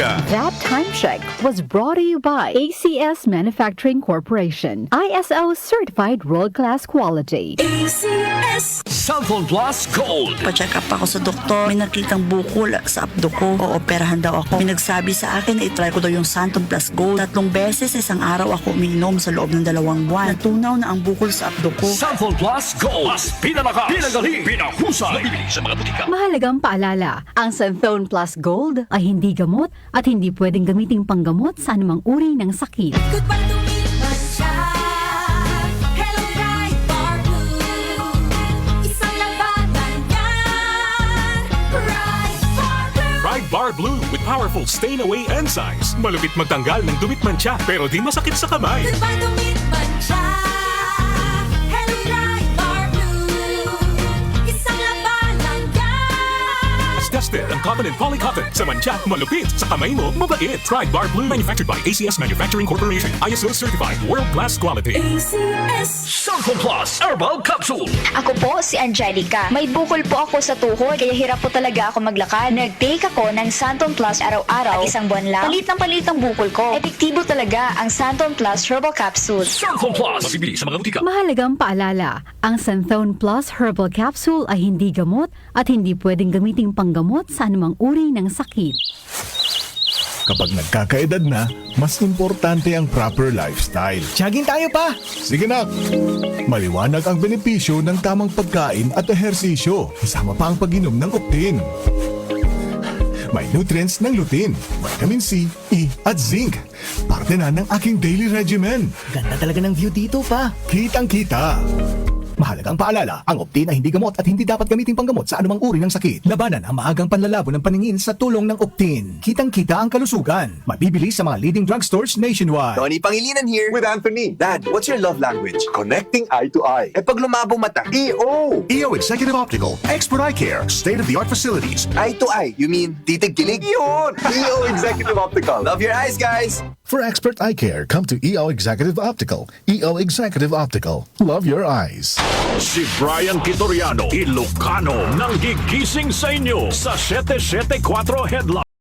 Umaga. That time check was brought to you by ACS Manufacturing Corporation. ISO certified world-class quality. ACS. Cellphone Plus Gold. Pa-check up ako sa doktor. May nakitang bukol sa abdo ko. Ooperahan daw ako. May nagsabi sa akin na itry ko daw yung Santon Plus Gold. 3 beses isang araw ako umiinom sa loob ng 2 buwan. Natunaw na ang bukol sa abdo ko. Cellphone Plus Gold. Mas pinalakas, pinagaling, pinahusay. Mabibili sa mga butika. Mahalagang paalala, ang Santhone Plus Gold ay hindi gamot at hindi pwedeng gamiting panggamot sa anumang uri ng sakit. Goodbye to me, Mancha. Hello, Bright Bar Blue. Isang labanan yan. Bright Bar Blue. Bright Bar Blue with powerful stain-away enzymes. Malupit magtanggal ng dumit mancha pero di masakit sa kamay. Goodbye to me, Mancha. Hello, Bright Bar Blue. Isang labanan yan. As tested ang cotton and polycotton. Sa mancha, malupit. Sa kamay mo, mabait. Bright Bar Blue manufactured by ACS Manufacturing Corporation. ISO certified world-class quality. ACS. Cellphone Plus Herbal Capsule. Ako po si Angelica. May bukol po ako sa tuhod kaya hirap po talaga ako maglakad. Nag-take ako ng Santon Plus araw-araw at isang buwan lang. Palit ang bukol ko. Epektibo talaga ang Santon Plus Herbal Capsule. Cellphone Plus. Mabibili sa mga butika. Mahalagang paalala, ang Santhone Plus Herbal Capsule ay hindi gamot at hindi pwedeng gamiting panggamot sa anumang uri ng sakit. Kapag nagkakaedad na, mas importante ang proper lifestyle. Jogging tayo pa! Sige na! Maliwanag ang benepisyo ng tamang pagkain at ehersisyo, kasama pa ang pag-inom ng Optin. May nutrients ng lutein, vitamin C, E at zinc. Parte na ng aking daily regimen. Ganda talaga ng view dito pa. Kitang-kita! Mahalagang paalala, ang Optin ay hindi gamot at hindi dapat gamitin panggamot sa anumang uri ng sakit. Labanan ang maagang panlalabo ng paningin sa tulong ng Optin. Kitang-kita ang kalusugan. Mabibili sa mga leading drugstores nationwide. Tony Pangilinan here. With Anthony. Dad, what's your love language? Connecting eye to eye. Eh pag lumabo mata, EO! EO Executive Optical. Expert eye care. State-of-the-art facilities. Eye to eye, you mean titig-kilig? Yun! EO Executive Optical. Love your eyes, guys! For expert eye care, come to EO Executive Optical. EO Executive Optical. Love your eyes. Si Brian Kitoriano, Ilocano, nang gigising sa inyo sa 774 Headline.